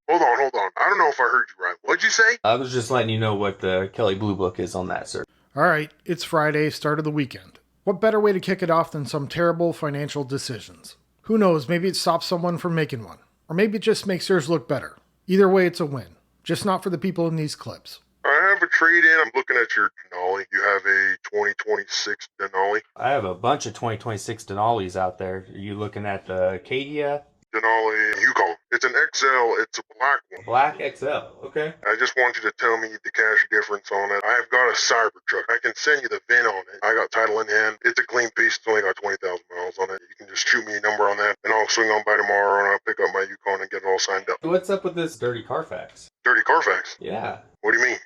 Hold on. I don't know if I heard you right. What'd you say? I was just letting you know what the Kelley Blue Book is on that, sir. All right, it's Friday, start of the weekend. What better way to kick it off than some terrible financial decisions? Who knows, maybe it stops someone from making one. Or maybe it just makes yours look better. Either way, it's a win. Just not for the people in these clips. I have a trade-in. I'm looking at your Denali. You have a 2026 Denali? I have a bunch of 2026 Denali's out there. Are you looking at the Acadia? Denali Yukon. It's an XL. It's a black one. Black XL, okay. I just want you to tell me the cash difference on it. I've got a Cybertruck. I can send you the VIN on it. I got title in hand. It's a clean piece. It's only got 20,000 miles on it. You can just shoot me a number on that, and I'll swing on by tomorrow, and I'll pick up my Yukon and get it all signed up. What's up with this dirty Carfax? Dirty Carfax? Yeah. What do you mean?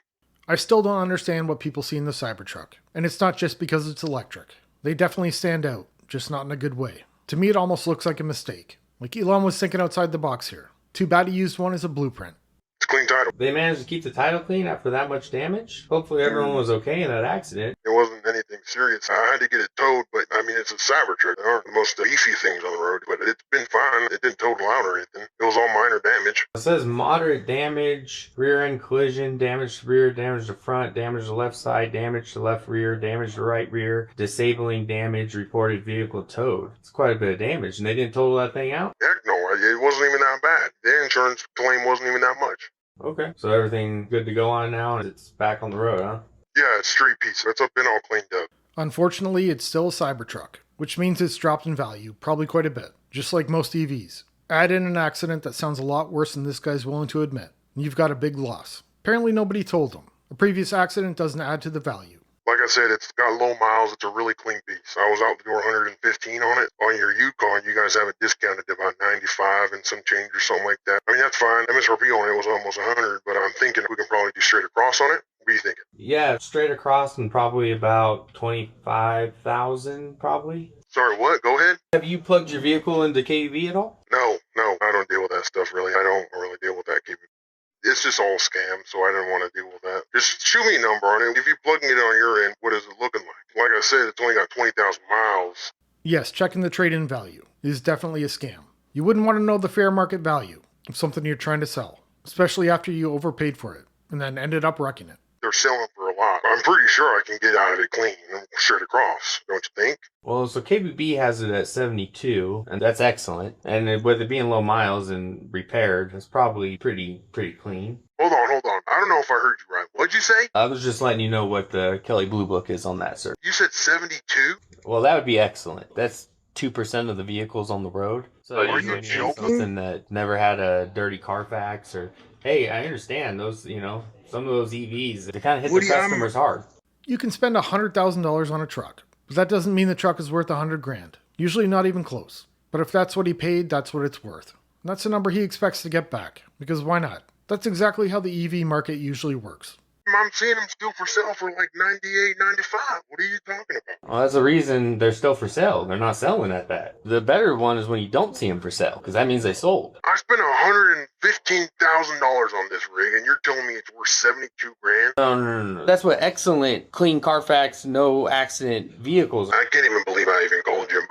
I still don't understand what people see in the Cybertruck. And it's not just because it's electric. They definitely stand out, just not in a good way. To me, it almost looks like a mistake. Like Elon was thinking outside the box here. Too bad he used one as a blueprint. It's clean title. They managed to keep the title clean after that much damage? Hopefully everyone was okay in that accident. It wasn't anything serious. I had to get it towed, but I mean, it's a Cybertruck. There aren't the most beefy things on the road, but it's been fine. It didn't total out or anything. It was all minor damage. It says moderate damage, rear end collision, damage to rear, damage to front, damage to left side, damage to left rear, damage to right rear, disabling damage, reported vehicle towed. It's quite a bit of damage, and they didn't total that thing out? Heck no, it wasn't even that bad. The insurance claim wasn't even that much. Okay. So everything good to go on now, and it's back on the road, huh? Yeah, it's straight piece. It's been all cleaned up. Unfortunately, it's still a Cybertruck, which means it's dropped in value, probably quite a bit, just like most EVs. Add in an accident that sounds a lot worse than this guy's willing to admit, and you've got a big loss. Apparently nobody told him. A previous accident doesn't add to the value. Like I said, it's got low miles. It's a really clean piece. I was out the door 115 on it. On your Yukon, you guys have it discounted to about 95 and some change or something like that. I mean, that's fine. MSRP on it was almost 100, but I'm thinking we can probably do straight across on it. What are you thinking? Yeah, straight across and probably about 25,000 probably. Sorry, what? Go ahead. Have you plugged your vehicle into KV at all? No, I don't deal with that stuff really. I don't really deal with that. It's just all scam, so I didn't want to deal with that. Just shoot me a number on it. If you're plugging it on your end, what is it looking like? Like I said, it's only got 20,000 miles. Yes, checking the trade-in value is definitely a scam. You wouldn't want to know the fair market value of something you're trying to sell, especially after you overpaid for it and then ended up wrecking it. They're selling for a lot. I'm pretty sure I can get out of it clean and straight across, don't you think? Well, so KBB has it at 72, and that's excellent. And with it being low miles and repaired, it's probably pretty clean. Hold on. I don't know if I heard you right. What'd you say? I was just letting you know what the Kelley Blue Book is on that, sir. You said 72? Well, that would be excellent. That's 2% of the vehicles on the road. So are you joking? Something that never had a dirty Carfax or... Hey, I understand those, some of those EVs, they kind of hit the customers hard. You can spend $100,000 on a truck, but that doesn't mean the truck is worth $100,000. Usually not even close. But if that's what he paid, that's what it's worth. And that's the number he expects to get back, because why not? That's exactly how the EV market usually works. I'm seeing them still for sale for like $98, $95. What are you talking about? Well, that's the reason they're still for sale. They're not selling at that. The better one is when you don't see them for sale, because that means they sold. I spent $115,000 on this rig, and you're telling me it's worth $72,000? No. That's what excellent, clean Carfax, no accident vehicles. I can't even believe I even called you.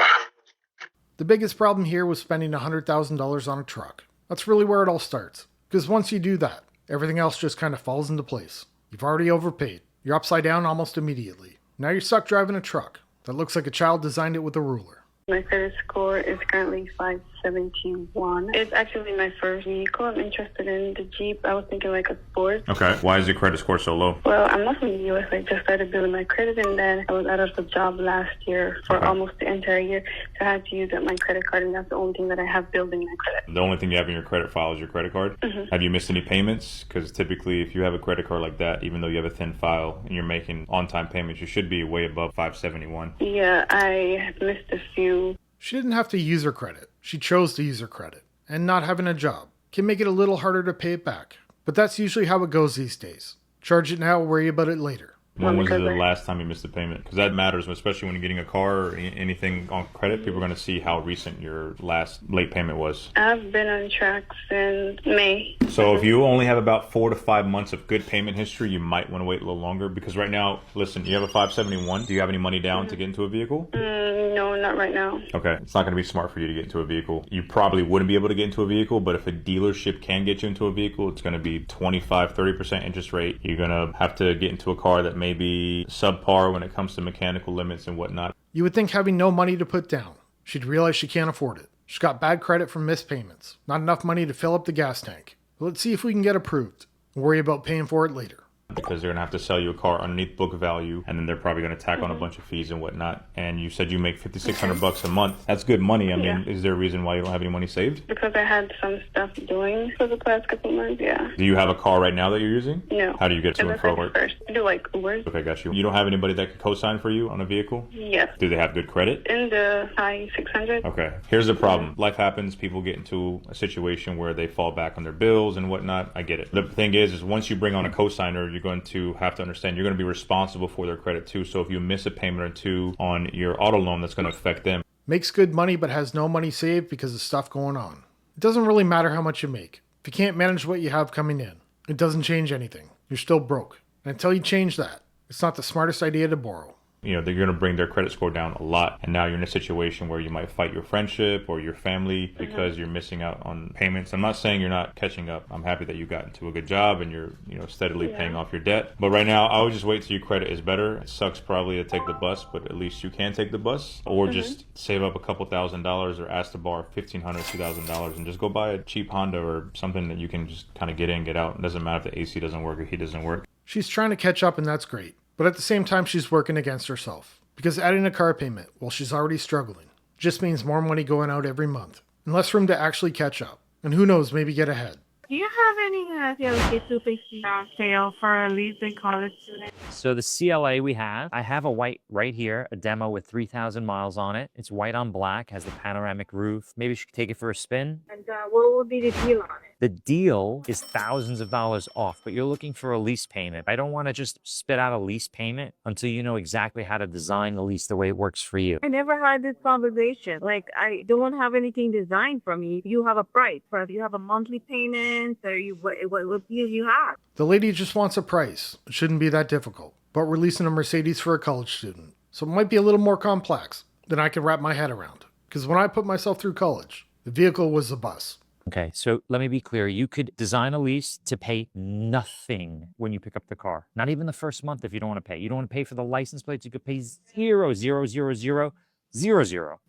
The biggest problem here was spending $100,000 on a truck. That's really where it all starts. Because once you do that, everything else just kind of falls into place. You've already overpaid. You're upside down almost immediately. Now you're stuck driving a truck that looks like a child designed it with a ruler. My credit score is currently 571. It's actually my first vehicle. I'm interested in the Jeep. I was thinking like a sport. Okay. Why is your credit score so low? Well, I'm not from the U.S. I just started building my credit, and then I was out of the job last year for almost the entire year. So I had to use up my credit card, and that's the only thing that I have building my credit. The only thing you have in your credit file is your credit card? Mm-hmm. Have you missed any payments? Because typically if you have a credit card like that, even though you have a thin file and you're making on-time payments, you should be way above 571. Yeah, I missed a few. She didn't have to use her credit. She chose to use her credit. And not having a job can make it a little harder to pay it back. But that's usually how it goes these days. Charge it now, worry about it later. When was the last time you missed a payment? Because that matters, especially when you're getting a car or anything on credit. People are going to see how recent your last late payment was. I've been on track since May. So if you only have about 4 to 5 months of good payment history, you might want to wait a little longer, because right now, listen, you have a 571. Do you have any money down to get into a vehicle? No, not right now. Okay, it's not going to be smart for you to get into a vehicle. You probably wouldn't be able to get into a vehicle, but if a dealership can get you into a vehicle, it's going to be 25-30% interest rate. You're going to have to get into a car that may be subpar when it comes to mechanical limits and whatnot. You would think having no money to put down, she'd realize she can't afford it. She's got bad credit from missed payments, not enough money to fill up the gas tank. Let's see if we can get approved. We'll worry about paying for it later. Because they're going to have to sell you a car underneath book value, and then they're probably going to tack on a bunch of fees and whatnot. And you said you make $5,600 a month. That's good money. I mean, is there a reason why you don't have any money saved? Because I had some stuff doing for the past couple months, yeah. Do you have a car right now that you're using? No. How do you get to and from work? First. I do like Ubers. Okay, got you. You don't have anybody that could co-sign for you on a vehicle? Yes. Do they have good credit? In the high 600. Okay. Here's the problem. Life happens. People get into a situation where they fall back on their bills and whatnot. I get it. The thing is once you bring on a co-signer, you're going to have to understand you're going to be responsible for their credit too. So if you miss a payment or two on your auto loan, that's going to affect them. Makes good money but has no money saved because of stuff going on. It doesn't really matter how much you make. If you can't manage what you have coming in, it doesn't change anything. You're still broke. And until you change that, it's not the smartest idea to borrow. You know, they're going to bring their credit score down a lot. And now you're in a situation where you might fight your friendship or your family because you're missing out on payments. I'm not saying you're not catching up. I'm happy that you got into a good job and you're, steadily paying off your debt. But right now, I would just wait till your credit is better. It sucks probably to take the bus, but at least you can take the bus. Or just save up a couple $1,000s or ask to borrow $1,500, $2,000 and just go buy a cheap Honda or something that you can just kind of get in, get out. It doesn't matter if the AC doesn't work or heat doesn't work. She's trying to catch up and that's great. But at the same time, she's working against herself. Because adding a car payment while she's already struggling just means more money going out every month. And less room to actually catch up. And who knows, maybe get ahead. Do you have any CLA 250 sale for a leasing college student? So the CLA we have, I have a white right here, a demo with 3,000 miles on it. It's white on black, has the panoramic roof. Maybe you should take it for a spin. And what would be the deal on it? The deal is thousands of dollars off, but you're looking for a lease payment. I don't want to just spit out a lease payment until you know exactly how to design the lease the way it works for you. I never had this conversation. Like, I don't have anything designed for me. You have a price, but you have a monthly payment, or what deal you have? The lady just wants a price. It shouldn't be that difficult. But we're leasing a Mercedes for a college student. So it might be a little more complex than I can wrap my head around. Because when I put myself through college, the vehicle was the bus. Okay, so let me be clear. You could design a lease to pay nothing when you pick up the car. Not even the first month if you don't want to pay. You don't want to pay for the license plates. You could pay 0.00000. All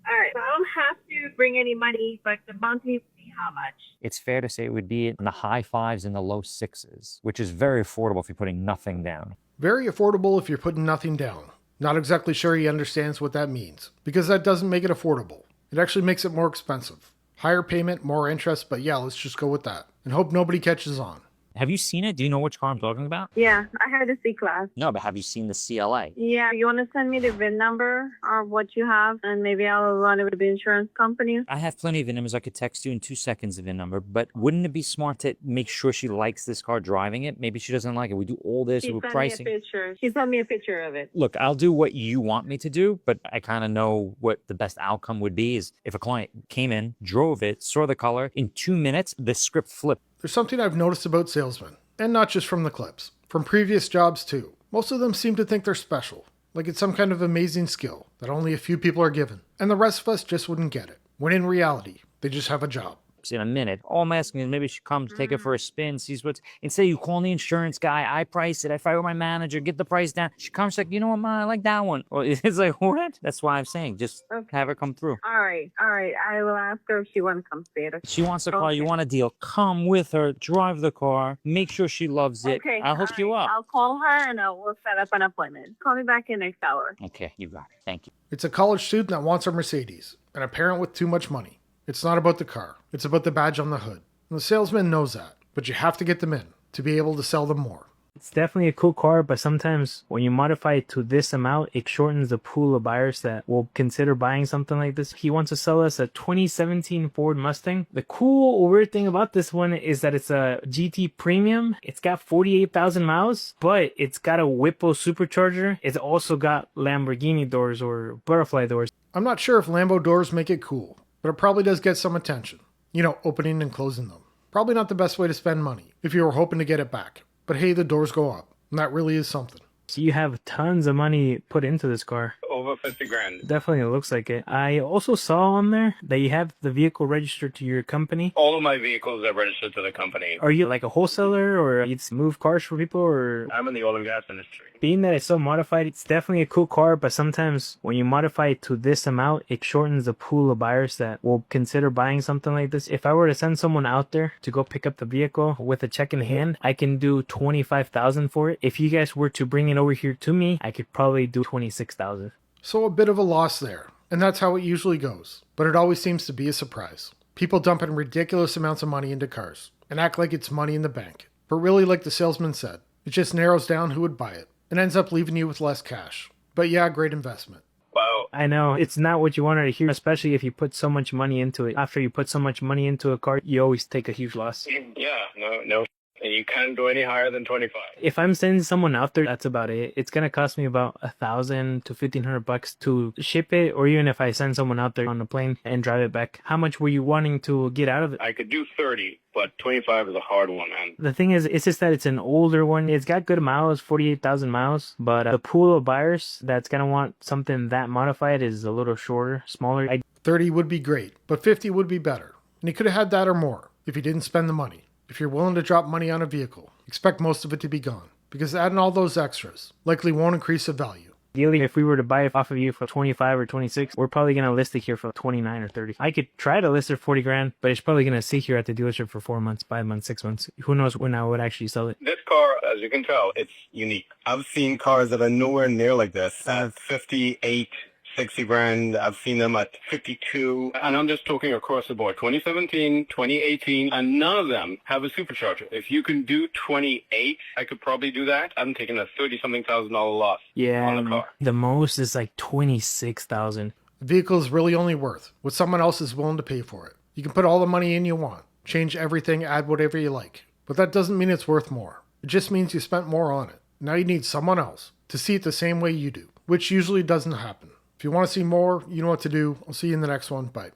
right, so I don't have to bring any money, but the monthly would be how much? It's fair to say it would be in the high fives and the low sixes, which is very affordable if you're putting nothing down. Very affordable if you're putting nothing down. Not exactly sure he understands what that means, because that doesn't make it affordable. It actually makes it more expensive. Higher payment, more interest, but yeah, let's just go with that. And hope nobody catches on. Have you seen it? Do you know which car I'm talking about? Yeah, I had a C-Class. No, but have you seen the CLA? Yeah, you want to send me the VIN number or what you have, and maybe I'll run it with the insurance company? I have plenty of VIN numbers. I could text you in 2 seconds the VIN number, but wouldn't it be smart to make sure she likes this car driving it? Maybe she doesn't like it. We do all this with pricing. She sent me a picture of it. Look, I'll do what you want me to do, but I kind of know what the best outcome would be is if a client came in, drove it, saw the color, in 2 minutes, the script flipped. There's something I've noticed about salesmen. And not just from the clips. From previous jobs too. Most of them seem to think they're special. Like it's some kind of amazing skill that only a few people are given. And the rest of us just wouldn't get it. When in reality, they just have a job. In a minute. All I'm asking is maybe she comes, take it for a spin, sees what's, instead you call the insurance guy, I price it, I fire my manager, get the price down. She comes, she's like, you know what, Ma, I like that one. Or it's like, what? That's why I'm saying, just have her come through. All right. I will ask her if she wants to come see it. She wants a car, you want a deal, come with her, drive the car, make sure she loves it. Okay. I'll hook you up. I'll call her and we'll set up an appointment. Call me back in next hour. Okay, you got it. Thank you. It's a college student that wants a Mercedes, and a parent with too much money. It's not about the car. It's about the badge on the hood. And the salesman knows that, but you have to get them in to be able to sell them more. It's definitely a cool car, but sometimes when you modify it to this amount, it shortens the pool of buyers that will consider buying something like this. He wants to sell us a 2017 Ford Mustang. The cool or weird thing about this one is that it's a GT Premium. It's got 48,000 miles, but it's got a Whippo supercharger. It's also got Lamborghini doors or butterfly doors. I'm not sure if Lambo doors make it cool, but it probably does get some attention. You know, opening and closing them. Probably not the best way to spend money if you were hoping to get it back. But hey, the doors go up, and that really is something. So you have tons of money put into this car. Over 50 grand. Definitely looks like it. I also saw on there that you have the vehicle registered to your company. All of my vehicles are registered to the company. Are you like a wholesaler or you just move cars for people or? I'm in the oil and gas industry. Being that it's so modified, it's definitely a cool car, but sometimes when you modify it to this amount, it shortens the pool of buyers that will consider buying something like this. If I were to send someone out there to go pick up the vehicle with a check in hand, I can do $25,000 for it. If you guys were to bring it over here to me, I could probably do $26,000. So a bit of a loss there, and that's how it usually goes. But it always seems to be a surprise. People dump in ridiculous amounts of money into cars and act like it's money in the bank. But really, like the salesman said, it just narrows down who would buy it and ends up leaving you with less cash. But yeah, great investment. Wow. I know, it's not what you wanted to hear, especially if you put so much money into it. After you put so much money into a car, you always take a huge loss. Yeah, no. You can't go any higher than 25. If I'm sending someone out there, that's about it. It's gonna cost me about $1,000 to $1,500 to ship it, or even if I send someone out there on a plane and drive it back. How much were you wanting to get out of it? I could do 30, but 25 is a hard one, man. The thing is, it's just that it's an older one. It's got good miles, 48,000 miles, but the pool of buyers that's gonna want something that modified is a little shorter, smaller. 30 would be great, but 50 would be better. And you could have had that or more if you didn't spend the money. If you're willing to drop money on a vehicle, expect most of it to be gone, because adding all those extras likely won't increase the value. Ideally, if we were to buy it off of you for 25 or 26, we're probably going to list it here for 29 or 30. I could try to list it for 40 grand, but it's probably going to sit here at the dealership for 4 months, 5 months, 6 months. Who knows when I would actually sell it. This car, as you can tell, it's unique. I've seen cars that are nowhere near like this at 58, 60 grand. I've seen them at 52. And I'm just talking across the board. 2017, 2018, and none of them have a supercharger. If you can do 28, I could probably do that. I'm taking a 30-something thousand dollar loss on the car. The most is like 26,000. The vehicle is really only worth what someone else is willing to pay for it. You can put all the money in you want, change everything, add whatever you like. But that doesn't mean it's worth more. It just means you spent more on it. Now you need someone else to see it the same way you do, which usually doesn't happen. If you want to see more, you know what to do. I'll see you in the next one. Bye.